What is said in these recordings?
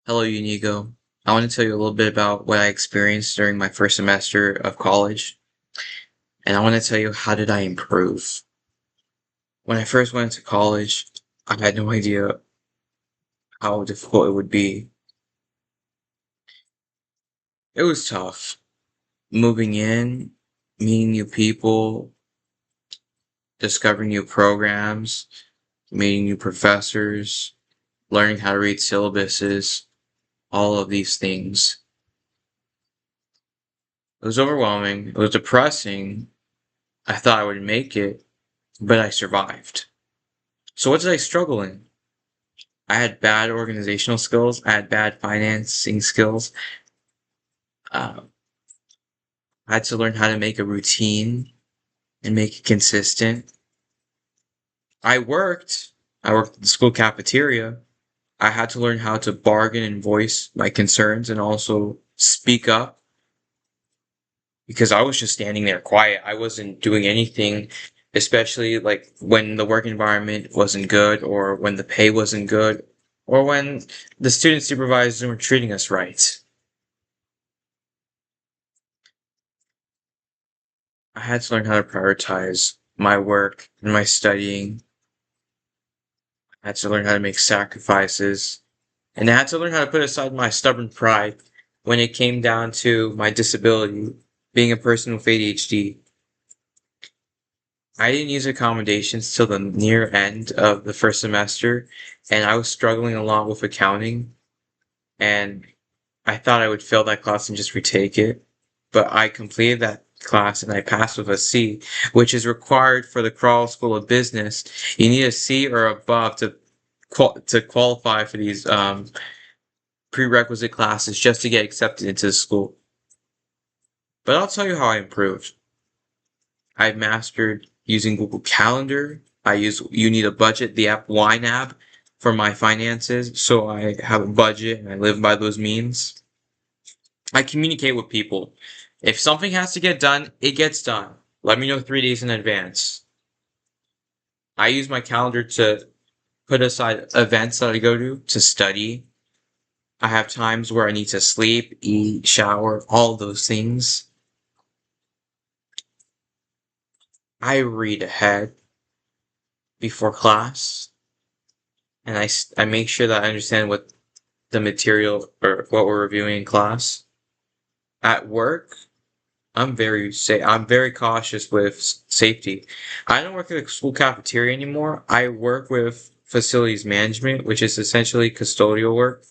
Hello, Unigo. I want to tell you a little bit about what I experienced during my first semester of college, and I want to tell you how did I improve. When I first went to college, I had no idea how difficult it would be. It was tough. Moving in, meeting new people, discovering new programs, meeting new professors, learning how to read syllabuses, all of these things. It was overwhelming. It was depressing. I thought I would make it, but I survived. So what did I struggle in? I had bad organizational skills. I had bad financing skills. Uh, I had to learn how to make a routine and make it consistent. I worked. I worked at the school cafeteria. I had to learn how to bargain and voice my concerns and also speak up because I was just standing there quiet. I wasn't doing anything, especially like when the work environment wasn't good or when the pay wasn't good or when the student supervisors weren't treating us right. I had to learn how to prioritize my work and my studying. I had to learn how to make sacrifices. And I had to learn how to put aside my stubborn pride when it came down to my disability, being a person with ADHD. I didn't use accommodations till the near end of the first semester, and I was struggling a lot with accounting, and I thought I would fail that class and just retake it. But I completed that class and I passed with a C, which is required for the Crawl School of Business. You need a C or above to qualify for these prerequisite classes just to get accepted into the school. But I'll tell you how I improved. I've mastered using Google Calendar. I use You Need a Budget, the app YNAB, for my finances, so I have a budget and I live by those means. I communicate with people. If something has to get done, it gets done. Let me know 3 days in advance. I use my calendar to put aside events that I go to study. I have times where I need to sleep, eat, shower, all those things. I read ahead before class, and I make sure that I understand what the material or what we're reviewing in class. At work, I'm very cautious with safety. I don't work at a school cafeteria anymore. I work with facilities management, which is essentially custodial work.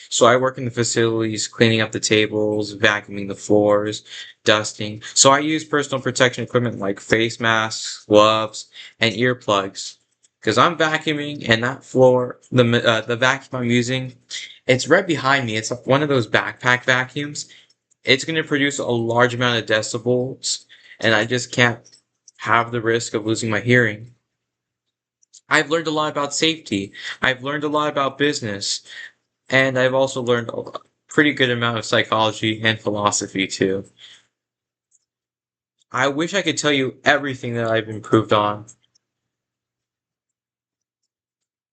So I work in the facilities, cleaning up the tables, vacuuming the floors, dusting. So I use personal protection equipment like face masks, gloves, and earplugs. Because I'm vacuuming and that floor, the vacuum I'm using, it's right behind me. It's one of those backpack vacuums. It's going to produce a large amount of decibels, and I just can't have the risk of losing my hearing. I've learned a lot about safety. I've learned a lot about business, and I've also learned a pretty good amount of psychology and philosophy too. I wish I could tell you everything that I've improved on,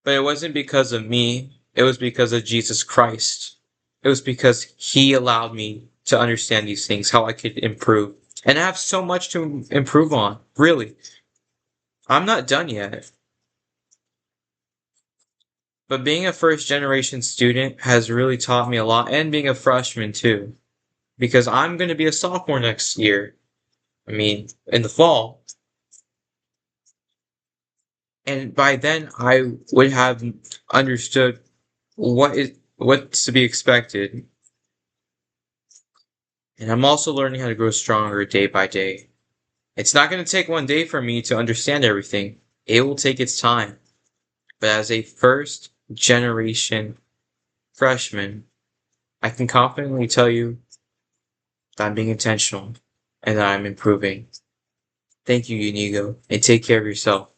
but it wasn't because of me. It was because of Jesus Christ. It was because He allowed me to understand these things, how I could improve. And I have so much to improve on, really. I'm not done yet. But being a first generation student has really taught me a lot, and being a freshman too. Because I'm going to be a sophomore next year. I mean, in the fall. And by then, I would have understood what's to be expected. And I'm also learning how to grow stronger day by day. It's not going to take one day for me to understand everything. It will take its time. But as a first generation freshman, I can confidently tell you that I'm being intentional and that I'm improving. Thank you, Unigo, and take care of yourself.